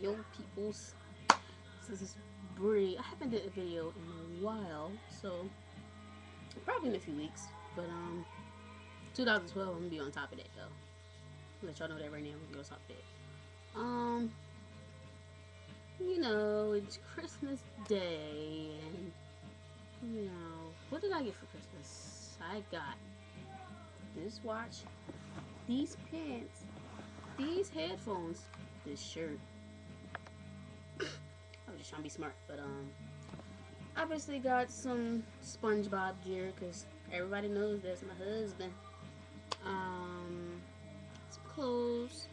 Yo peoples, this is Bree. I haven't did a video in a while, so probably in a few weeks. But 2012, I'm gonna be on top of that though. Let y'all know that right now. I'm gonna be on top of that. It's Christmas Day, and what did I get for Christmas? I got this watch, these pants, these headphones, this shirt. I was just trying to be smart, but I basically got some SpongeBob gear because everybody knows that's my husband. Some clothes,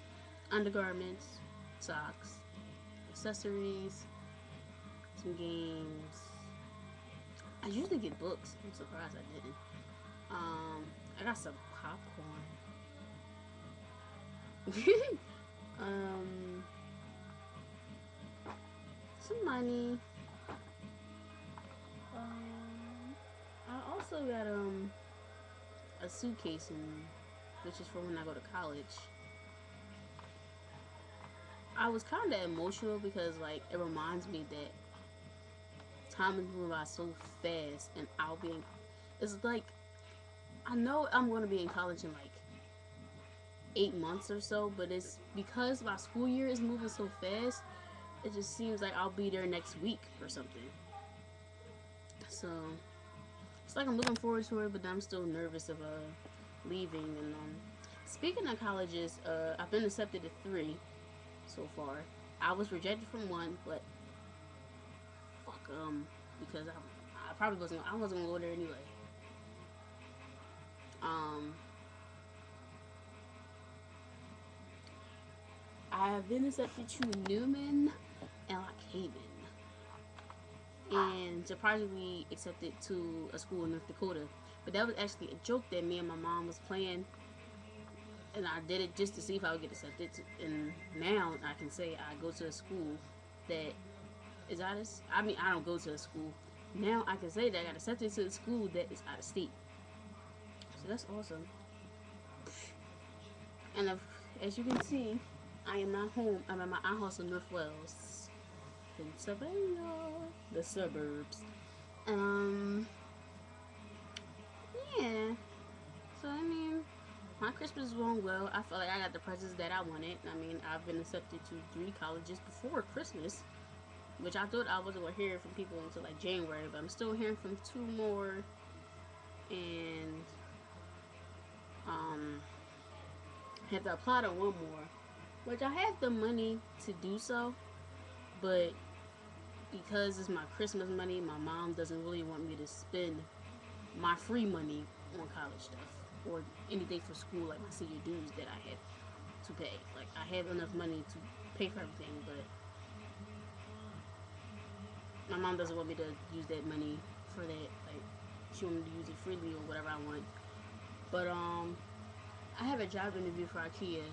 undergarments, socks, accessories, some games. I usually get books. I'm surprised I didn't. I got some popcorn. Some money. I also got a suitcase, which is for when I go to college. I was kind of emotional because like it reminds me that time is moving by so fast, and it's like I know I'm going to be in college in like 8 months or so, but it's because my school year is moving so fast. It just seems like I'll be there next week or something. So it's like I'm looking forward to it, but I'm still nervous of leaving. And speaking of colleges, I've been accepted to 3 so far. I was rejected from 1, but fuck because I probably wasn't. I wasn't gonna go there anyway. I have been accepted to Newman and Lock Haven, and surprisingly accepted to a school in North Dakota. But that was actually a joke that me and my mom was playing, and I did it just to see if I would get accepted. And now I can say I go to a school that is out of. I mean, I don't go to a school. Now I can say that I got accepted to a school that is out of state. So that's awesome. And as you can see, I am not home. I'm at my aunt house in North Wales, Pennsylvania, the suburbs. Yeah. So I mean, my Christmas is going well. I feel like I got the presents that I wanted. I mean, I've been accepted to 3 colleges before Christmas, which I thought I wasn't gonna hear from people until like January, but I'm still hearing from 2 more, and I have to apply to 1 more, which I have the money to do so, but because it's my Christmas money, my mom doesn't really want me to spend my free money on college stuff or anything for school, like my senior dues that I have to pay. Like, I have enough money to pay for everything, but my mom doesn't want me to use that money for that. Like, she wants me to use it freely or whatever I want. But I have a job interview for IKEA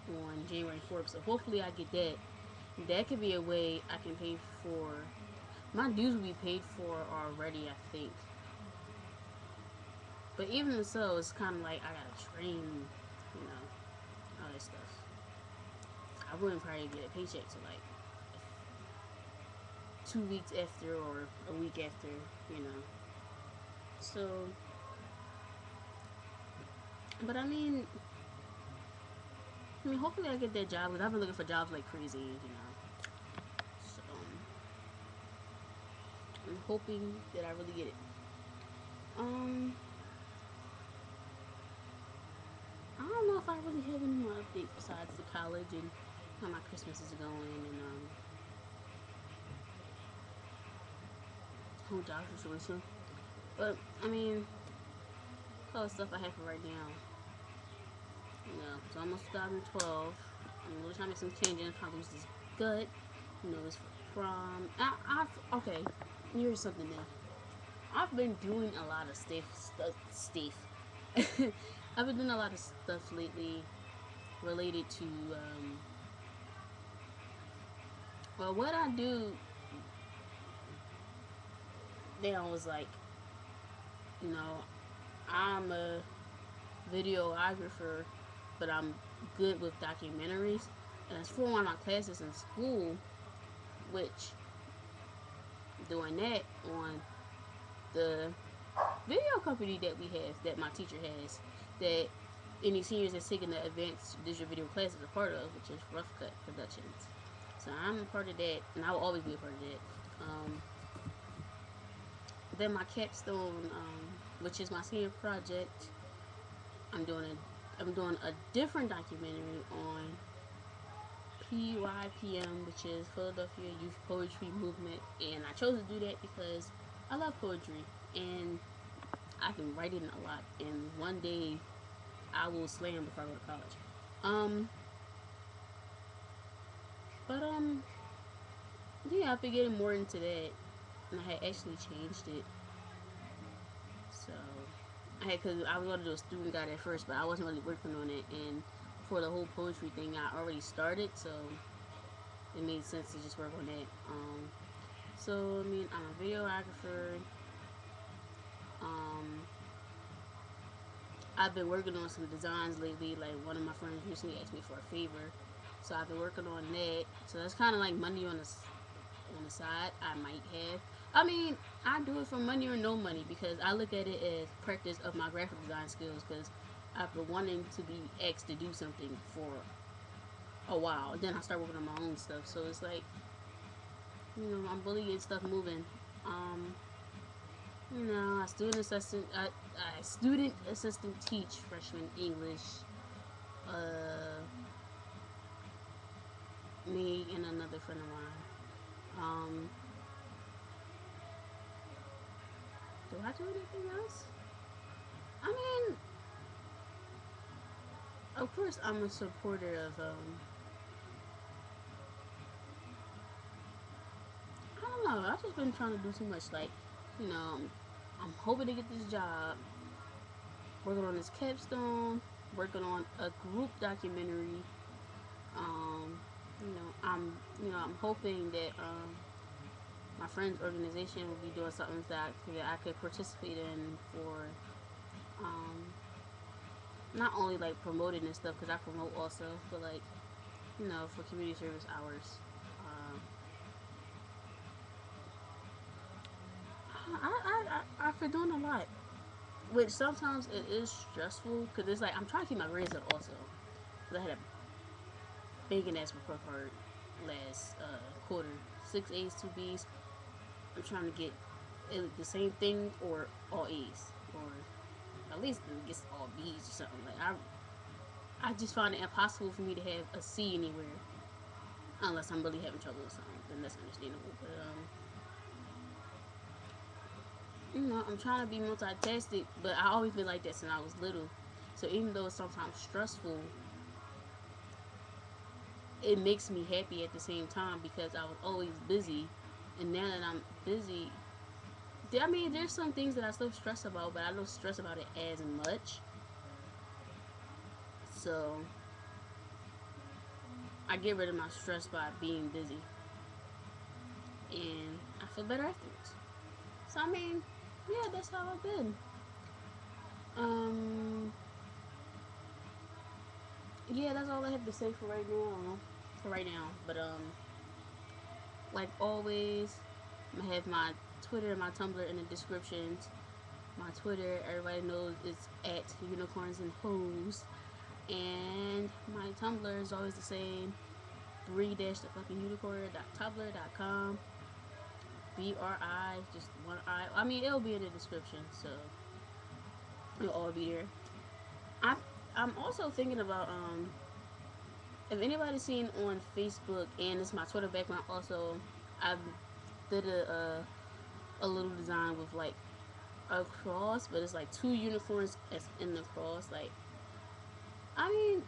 on January 4th, so hopefully I get that. That could be a way I can pay for my dues. Will be paid for already, I think. But even so, it's kind of like I gotta train, all that stuff. I wouldn't probably get a paycheck till like 2 weeks after or a week after. So, but I mean, hopefully I get that job because I've been looking for jobs like crazy. So, I'm hoping that I really get it. I don't know if I really have any more updates besides the college and how my Christmas is going and whole job situation. But I mean, all the stuff I have for right now. It's almost 2012. I'm really trying to make some changes. Trying to lose this gut. It's from. Okay. Here's something new. I've been doing a lot of stuff. I've been doing a lot of stuff lately related to well, what I do now is like, I'm a videographer, but I'm good with documentaries. And it's for one of my classes in school, which doing that on the video company that we have, that my teacher has, that any seniors that's taking the advanced digital video class is a part of, which is Rough Cut Productions. So I'm a part of that, and I will always be a part of that. Then my capstone, which is my senior project, I'm doing a different documentary on PYPM, which is Philadelphia Youth Poetry Movement, and I chose to do that because I love poetry and I've been writing a lot. And one day I will slam before I go to college. But yeah, I've been getting more into that, and I had actually changed it. So because I was gonna do a student guide at first, but I wasn't really working on it, and for the whole poetry thing, I already started, so it made sense to just work on that. So I mean, I'm a videographer. Um, I've been working on some designs lately. Like one of my friends recently asked me for a favor, so I've been working on that. So that's kind of like money on the side. I might have. I mean, I do it for money or no money because I look at it as practice of my graphic design skills. Because I've been wanting to be asked to do something for a while. Then I start working on my own stuff. So it's like, I'm really getting stuff moving. Um, I student assistant teach freshman English. Uh, Me and another friend of mine. Do I do anything else? I mean, of course, I'm a supporter of. I don't know. I've just been trying to do too much. Like, you know, I'm hoping to get this job. Working on this capstone. Working on a group documentary. Um, I'm hoping that my friend's organization will be doing something that I could participate in for um, not only like promoting and stuff, because I promote also, but like for community service hours. Um, I've been doing a lot, which sometimes it is stressful because it's like I'm trying to keep my grades up also. Because I had a banging ass report card last quarter, 6 A's, 2 B's. I'm trying to get the same thing or all A's, or at least get all B's or something. Like I just find it impossible for me to have a C anywhere unless I'm really having trouble with something. Then that's understandable. But I'm trying to be multitasking, but I always been like that since I was little. So even though it's sometimes stressful, it makes me happy at the same time because I was always busy, and now that I'm busy, I mean, there's some things that I still stress about, but I don't stress about it as much. So I get rid of my stress by being busy, and I feel better afterwards. So I mean, yeah, that's how I've been. Um, yeah, that's all I have to say for right now. But like always, I have my Twitter and my Tumblr in the descriptions. My Twitter, everybody knows, it's at unicorns and hoes, and my Tumblr is always the same. 3-the-fucking-unicorn.tumblr.com. BRI, just one I. I mean, it'll be in the description, so it'll all be there. I'm also thinking about if anybody's seen on Facebook, and it's my Twitter background also, I did a little design with like a cross, but it's like 2 unicorns as in the cross. Like, I mean,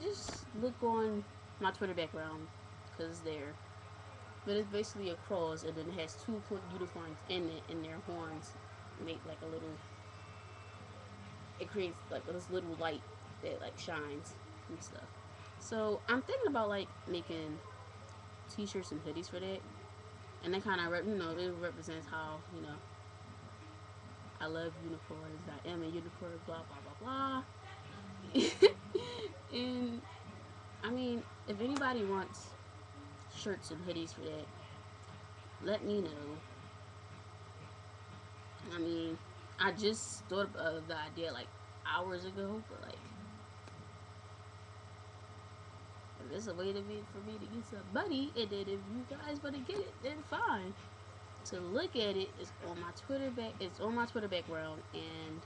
just look on my Twitter background because it's there. But it's basically a cross, and then it has 2 unicorns in it, and their horns make like a little. It creates like this little light that like shines and stuff. So I'm thinking about like making T-shirts and hoodies for that, and that kind of it represents how I love unicorns. I am a unicorn. Blah blah blah blah. And I mean, if anybody wants shirts and hoodies for that, let me know. I mean, I just thought of the idea like hours ago, but like, if there's a way to be for me to get some money, and then if you guys want to get it, then fine. To look at it is on my Twitter back. It's on my Twitter background, and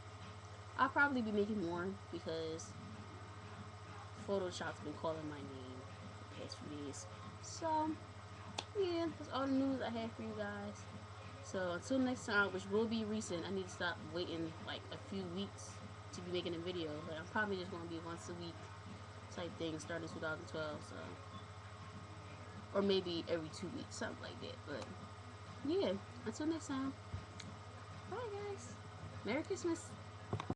I'll probably be making more because Photoshop's been calling my name the past few days. So yeah, that's all the news I have for you guys. So until next time, which will be recent, I need to stop waiting like a few weeks to be making a video. Like I'm probably just gonna be once a week type thing starting 2012. So or maybe every 2 weeks, something like that. But yeah, until next time, bye guys. Merry Christmas.